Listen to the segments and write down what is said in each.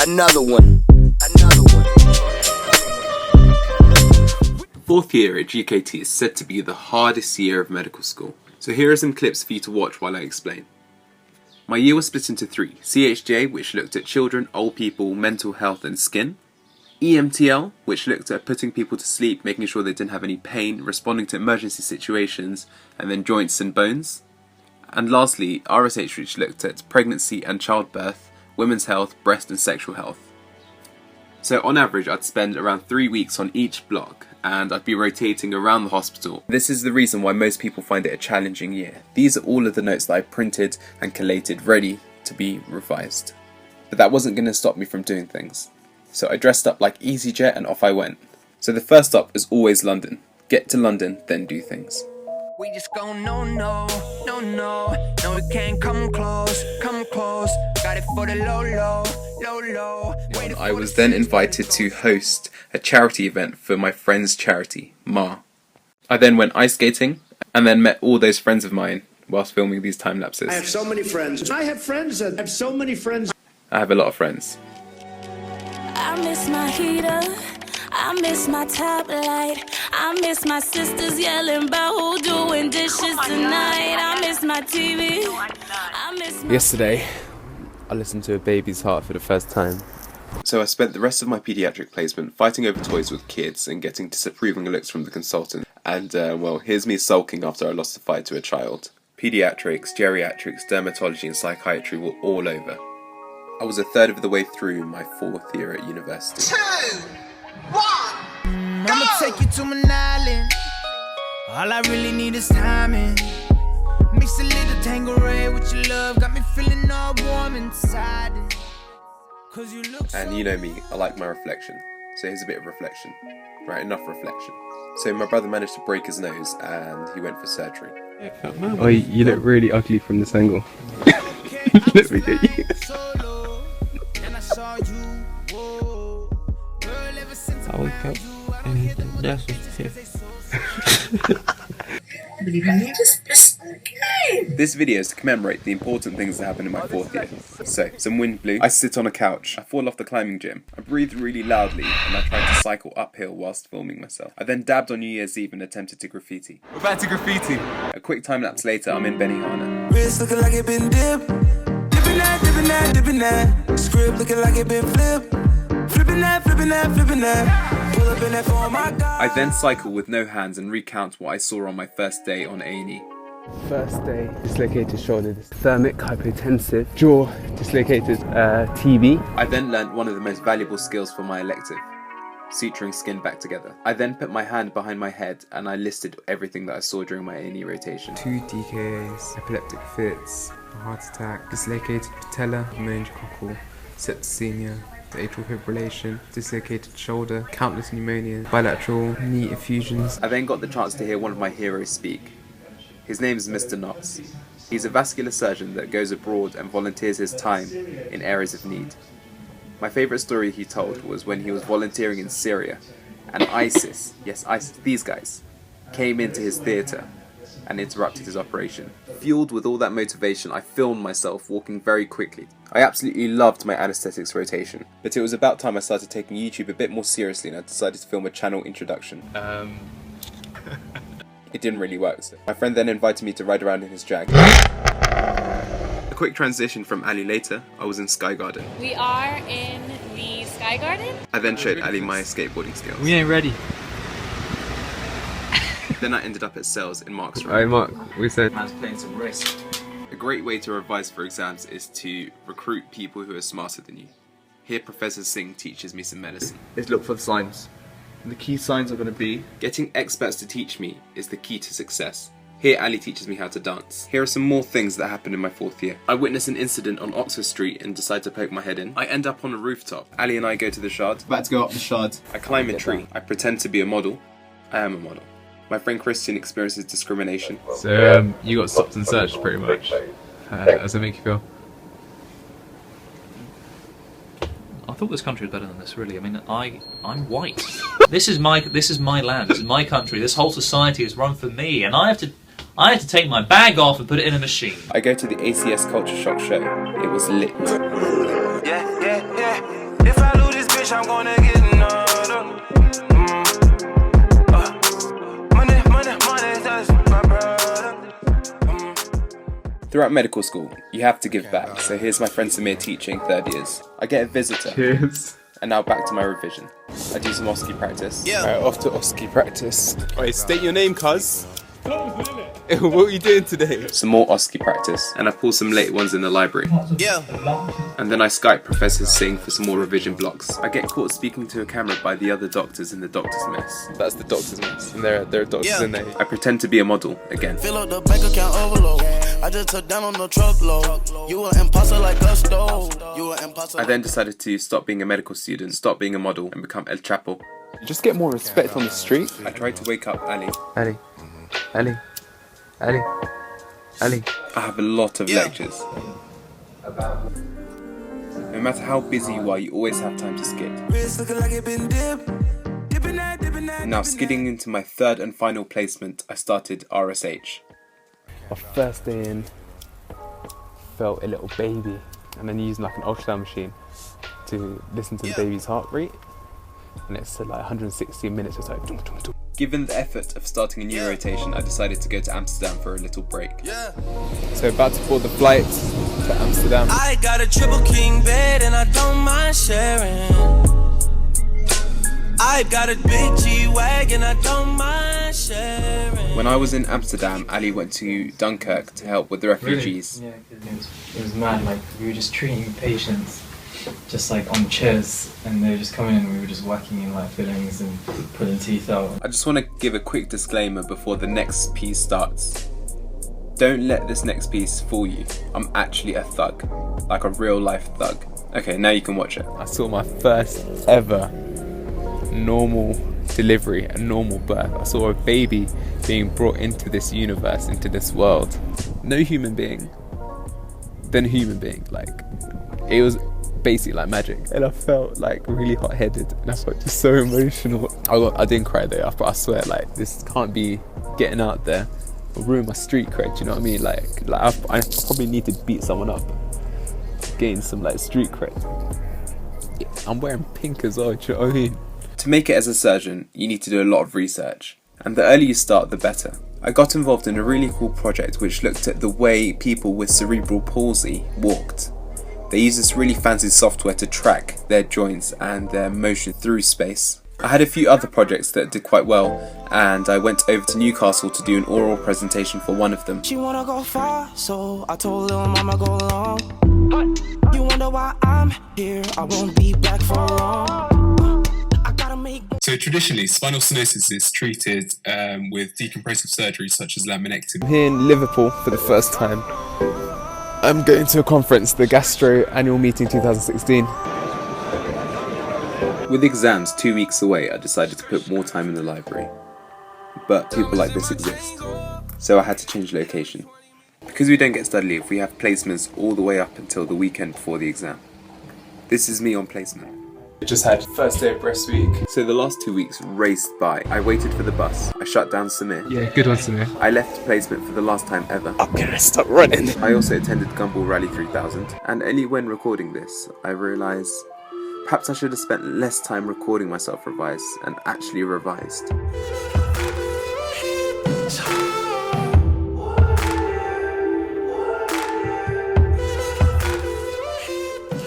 Another one. Fourth year at GKT is said to be the hardest year of medical school. So here are some clips for you to watch while I explain. My year was split into three: CHJ, which looked at children, old people, mental health and skin; EMTL, which looked at putting people to sleep, making sure they didn't have any pain, responding to emergency situations, and then joints and bones; and lastly, RSH, which looked at pregnancy and childbirth, women's health, breast and sexual health. So on average, I'd spend around 3 weeks on each block, and I'd be rotating around the hospital. This is the reason why most people find it a challenging year. These are all of the notes that I printed and collated, ready to be revised. But that wasn't going to stop me from doing things. So I dressed up like EasyJet and off I went. So the first stop is always London. Get to London, then do things. We just go no, we can't come close, got it for the low. I was then invited to host a charity event for my friend's charity, Ma. I then went ice skating, and then met all those friends of mine whilst filming these time lapses. I have so many friends. I have so many friends. I have a lot of friends. I miss my heater, I miss my top light, I miss my sisters yelling about who doing dishes tonight, I miss my TV, I miss my... Yesterday, I listened to A Baby's Heart for the first time. So I spent the rest of my pediatric placement fighting over toys with kids and getting disapproving looks from the consultant. And well, here's me sulking after I lost a fight to a child. Pediatrics, geriatrics, dermatology and psychiatry were all over. I was a third of the way through my fourth year at university. 2, 1, I'ma take you to an island. All I really need is timing. Mix a little Tanqueray with your love, got me feeling all warm inside. Cause you look so... And you know me, I like my reflection. So here's a bit of reflection. Right, enough reflection. So my brother managed to break his nose and he went for surgery. Oh, you look really ugly from this angle. Let me get you. I woke up and the nurse was here. This video is to commemorate the important things that happened in my fourth year. So, some wind blew, I sit on a couch, I fall off the climbing gym, I breathed really loudly, and I tried to cycle uphill whilst filming myself. I then dabbed on New Year's Eve and attempted to graffiti. We're back to graffiti! A quick time lapse later, I'm in Benihana. Wrist looking like it been dipped. Dipping that. Script looking like it been flipped. Flipping that. Pull up in that for my God. I then cycle with no hands and recount what I saw on my first day on A&E. First day, dislocated shoulder, thermic, hypotensive, jaw dislocated, TB. I then learnt one of the most valuable skills for my elective: suturing skin back together. I then put my hand behind my head and I listed everything that I saw during my A&E rotation. 2 DKAs, epileptic fits, a heart attack, dislocated patella, meningococcal, septicemia, atrial fibrillation, dislocated shoulder, countless pneumonias, bilateral knee effusions. I then got the chance to hear one of my heroes speak. His name is Mr. Knox. He's a vascular surgeon that goes abroad and volunteers his time in areas of need. My favourite story he told was when he was volunteering in Syria and ISIS, yes ISIS, these guys, came into his theatre and interrupted his operation. Fueled with all that motivation, I filmed myself walking very quickly. I absolutely loved my anaesthetics rotation, but it was about time I started taking YouTube a bit more seriously and I decided to film a channel introduction. It didn't really work, so my friend then invited me to ride around in his Jag. A quick transition from Ali later, I was in Sky Garden. We are in the Sky Garden. I then showed Ali my skateboarding skills. We ain't ready. Then I ended up at sales in Mark's room. Alright Mark, we said... Man's playing some risk. A great way to revise for exams is to recruit people who are smarter than you. Here Professor Singh teaches me some medicine. Is look for the signs. And the key signs are going to be... Getting experts to teach me is the key to success. Here Ali teaches me how to dance. Here are some more things that happened in my fourth year. I witnessed an incident on Oxford Street and decide to poke my head in. I end up on a rooftop. Ali and I go to the Shard. About to go up the Shard. I climb a tree. I pretend to be a model. I am a model. My friend Christian experiences discrimination. So you got stopped and searched pretty much. How does it make you feel? I thought this country was better than this, really. I mean, I'm white. This is my land. This is my country. This whole society is run for me, and I have to take my bag off and put it in a machine. I go to the ACS Culture Shock show. It was lit. Yeah. Throughout medical school, you have to give back, so here's my friend Samir teaching 3rd years. I get a visitor. Cheers. And now back to my revision. I do some OSCE practice. Alright, off to OSCE practice. Alright, state your name, cuz. What are you doing today? Some more OSCE practice, and I pull some late ones in the library. Yeah. And then I Skype Professor Singh for some more revision blocks. I get caught speaking to a camera by the other doctors in the doctor's mess. That's the doctor's mess. And there are doctors in there. I pretend to be a model again. Fill up the bank account overload. I just took down on the truckload. You an imposter like Gusto. You an imposter. I then decided to stop being a medical student, stop being a model, and become El Chapo. Just get more respect on the street. I tried to wake up Ali. Ali. Ali. Ali. Ali. I have a lot of lectures. No matter how busy you are, you always have time to skid. Now skidding into my 3rd and final placement, I started RSH. My first day in, felt a little baby, and then using like an ultrasound machine to listen to the baby's heart rate, and it said like 160 minutes. It's like dum, dum, dum. Given the effort of starting a new rotation, I decided to go to Amsterdam for a little break. So about to board the flight to Amsterdam. I got a triple king bed and I don't mind sharing. I've got a big G-Wagon, I don't mind sharing. When I was in Amsterdam, Ali went to Dunkirk to help with the refugees. Really? Yeah, it was mad. Like, we were just treating patients just like on chairs, and they were just coming in and we were just whacking in like fillings and pulling teeth out. I just want to give a quick disclaimer before the next piece starts. Don't let this next piece fool you. I'm actually a thug. Like a real life thug. Okay, now you can watch it. I saw my first ever normal delivery, a normal birth. I saw a baby being brought into this universe, into this world. No human being, then human being. Like, it was basically like magic, and I felt like really hot-headed, and I felt just so emotional. I didn't cry though, but I swear, like, this can't be getting out there. It'll ruin my street cred, you know what I mean? Like I probably need to beat someone up, gain some like street cred. Yeah, I'm wearing pink as well, do you know what I mean? To make it as a surgeon, you need to do a lot of research, and the earlier you start, the better. I got involved in a really cool project which looked at the way people with cerebral palsy walked. They use this really fancy software to track their joints and their motion through space. I had a few other projects that did quite well, and I went over to Newcastle to do an oral presentation for one of them. She wanna go far, so I told little mama go along. You wonder why I'm here, I won't be back for long. I gotta make. So traditionally, spinal stenosis is treated with decompressive surgery such as laminectomy. I'm here in Liverpool for the first time. I'm going to a conference, the Gastro Annual Meeting 2016. With exams 2 weeks away, I decided to put more time in the library. But people like this exist, so I had to change location. Because we don't get study leave, we have placements all the way up until the weekend before the exam. This is me on placement. I just had first day of breast week. So the last 2 weeks raced by. I waited for the bus. I shut down Samir. Yeah, good one, Samir. I left placement for the last time ever. I'm gonna stop running. I also attended Gumball Rally 3000. And only when recording this, I realised perhaps I should have spent less time recording myself revise and actually revised.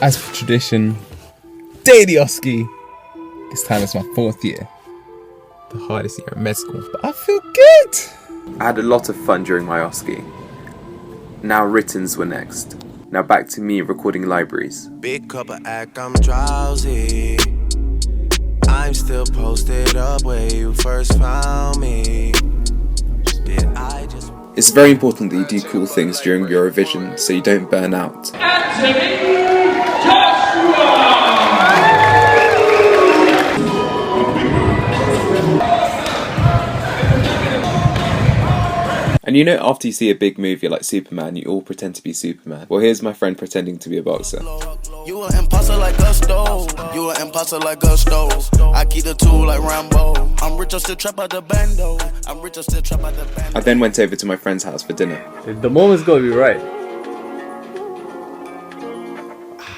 As for tradition, daily OSCE. This time it's my 4th year. The hardest year in med school. But I feel good! I had a lot of fun during my OSCE. Now writtens were next. Now back to me recording libraries. Big cup of act, I'm drowsy. I'm still posted up where you first found me. It's very important that you do cool things during your revision so you don't burn out. And you know, after you see a big movie like Superman, you all pretend to be Superman. Well, here's my friend pretending to be a boxer. You an imposter like Gusto. You an imposter like Gusto. I keep the tool like Rambo. I'm rich, I still trap out the bando. I'm rich, I still trap out the bando. I then went over to my friend's house for dinner. The moment's gotta be right.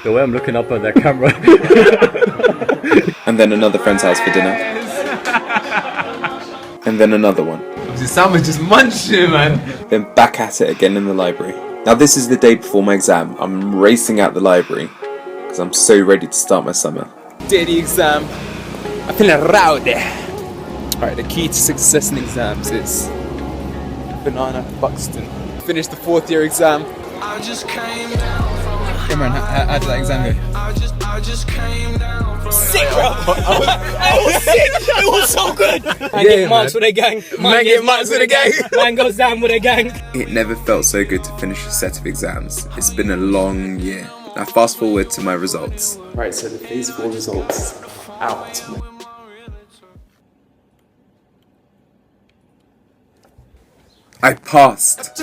The way I'm looking up at that camera. And then another friend's house for dinner. And then another one. Someone just munching, man. Then back at it again in the library. Now this is the day before my exam. I'm racing out the library because I'm so ready to start my summer. Day of the exam. I'm feeling rowdy. Alright, the key to success in exams is banana Buxton. Finished the 4th year exam. Hey man, how did that exam go? Sick, bro! It was sick! It was so good! Man get marks with a gang. Man get marks with a gang. Man goes down with a gang. It never felt so good to finish a set of exams. It's been a long year. Now fast forward to my results. Right, so the phase 4 results out. I passed.